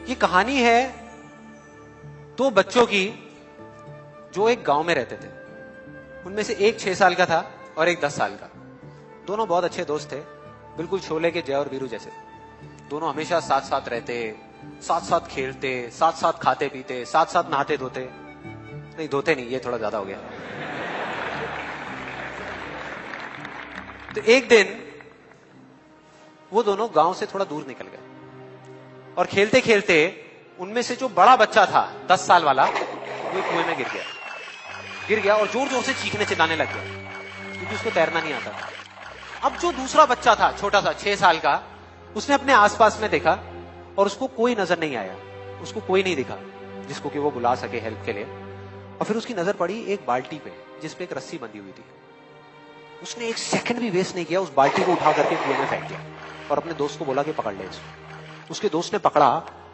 ये कहानी है दो बच्चों की जो एक गांव में रहते थे। उनमें से एक 6 साल का था और एक 10 साल का। दोनों बहुत अच्छे दोस्त थे, बिल्कुल शोले के जय और वीरू जैसे। दोनों हमेशा साथ साथ रहते, साथ साथ खेलते, साथ साथ खाते पीते, साथ साथ नहाते धोते। नहीं, धोते नहीं, ये थोड़ा ज्यादा हो गया। तो एक दिन वो दोनों गांव से थोड़ा दूर निकल गए और खेलते खेलते उनमें से जो बड़ा बच्चा था 10 साल वाला, वो कुएं में गिर गया और जोर जोर से चीखने चिल्लाने लग गया क्योंकि उसको तैरना नहीं आता था। अब जो दूसरा बच्चा था छोटा सा 6 साल का, उसने अपने आसपास में देखा और उसको कोई नजर नहीं आया, उसको कोई नहीं दिखा जिसको कि वो बुला सके हेल्प के लिए। और फिर उसकी नजर पड़ी एक बाल्टी पे जिसपे एक रस्सी बंधी हुई थी। उसने एक सेकंड भी वेस्ट नहीं किया, उस बाल्टी को उठा करके कुएं में फेंक दिया और अपने दोस्त को बोला कि पकड़ ले इसको। उसके दोस्त ने पकड़ा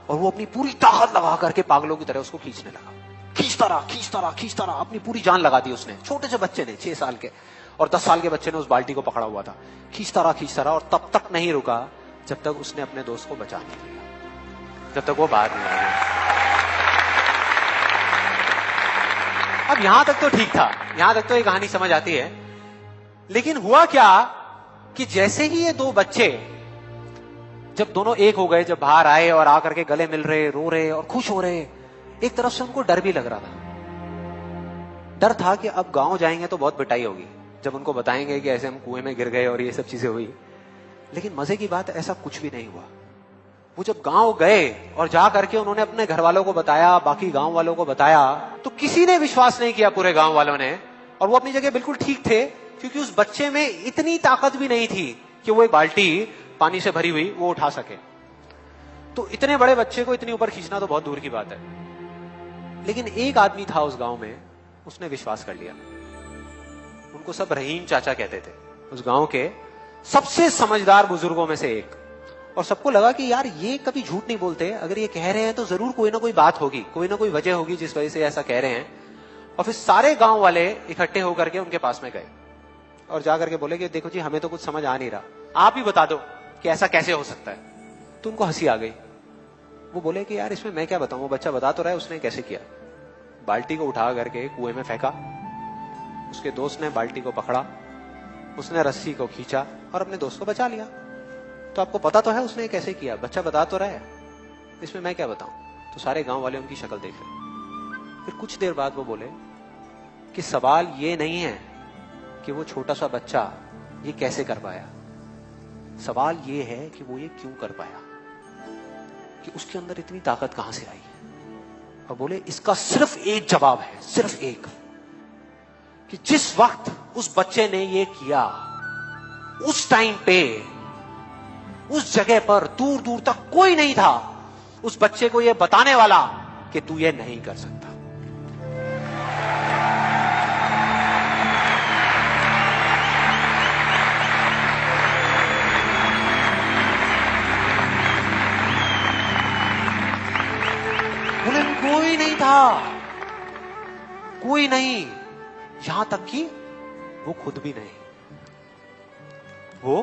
और वो अपनी पूरी ताकत लगा करके पागलों की तरह उसको खींचने लगा। खींचता रहा, अपनी पूरी जान लगा दी उसने। छोटे से बच्चे ने, 6 साल के और 10 साल के बच्चे ने उस बाल्टी को पकड़ा हुआ था। खींचता रहा और तब तक नहीं रुका जब तक उसने अपने दोस्त को बचा नहीं लिया, जब तक वो बाहर नहीं आया। अब यहां तक तो ठीक था, यहां तक तो ये कहानी समझ आती है। लेकिन हुआ क्या कि जैसे ही ये दो बच्चे जब दोनों एक हो गए, जब बाहर आए और आकर के गले मिल रहे, रो रहे और खुश हो रहे, एक तरफ से उनको डर भी लग रहा था। डर था कि अब गांव जाएंगे तो बहुत पिटाई होगी जब उनको बताएंगे कि ऐसे हम कुएं में गिर गए और ये सब चीजें हुई। लेकिन मजे की बात, ऐसा कुछ भी नहीं हुआ। वो जब गांव गए और जा करके उन्होंने अपने घर वालों को बताया, बाकी गांव वालों को बताया, तो किसी ने विश्वास नहीं किया, पूरे गांव वालों ने। और वो अपनी जगह बिल्कुल ठीक थे क्योंकि उस बच्चे में इतनी ताकत भी नहीं थी कि वो एक बाल्टी पानी से भरी हुई वो उठा सके। तो इतने बड़े बच्चे को इतनी ऊपर खींचना तो बहुत दूर की बात है। लेकिन एक आदमी था उस गांव में, उसने विश्वास कर लिया। उनको सब रहीम चाचा कहते थे, उस गांव के सबसे समझदार बुजुर्गों में से एक। और सबको लगा कि यार ये कभी झूठ नहीं बोलते, अगर ये कह रहे हैं तो जरूर कोई ना कोई बात होगी, कोई ना कोई वजह होगी जिस वजह से ऐसा कह रहे हैं। और फिर सारे गांव वाले इकट्ठे होकर के उनके पास में गए और जाकर के बोले कि देखो जी, हमें तो कुछ समझ आ नहीं रहा, आप ही बता दो कि ऐसा कैसे हो सकता है। तो उनको हंसी आ गई। वो बोले कि यार इसमें मैं क्या बताऊं, वो बच्चा बता तो रहा है उसने कैसे किया। बाल्टी को उठा करके कुएं में फेंका, उसके दोस्त ने बाल्टी को पकड़ा, उसने रस्सी को खींचा और अपने दोस्त को बचा लिया। तो आपको पता तो है उसने कैसे किया, बच्चा बता तो रहा है, इसमें मैं क्या बताऊं। तो सारे गांव वाले उनकी शक्ल देख रहे। फिर कुछ देर बाद वो बोले कि सवाल ये नहीं है कि वो छोटा सा बच्चा ये कैसे कर पाया, सवाल ये है कि वो ये क्यों कर पाया, कि उसके अंदर इतनी ताकत कहां से आई। और बोले इसका सिर्फ एक जवाब है, सिर्फ एक, कि जिस वक्त उस बच्चे ने ये किया, उस टाइम पे उस जगह पर दूर दूर तक कोई नहीं था उस बच्चे को ये बताने वाला कि तू ये नहीं कर सकता। बोले कोई नहीं था, कोई नहीं, यहां तक कि वो खुद भी नहीं, वो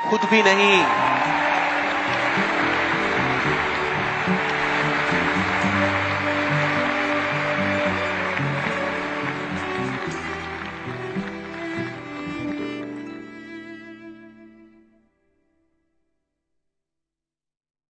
खुद भी नहीं।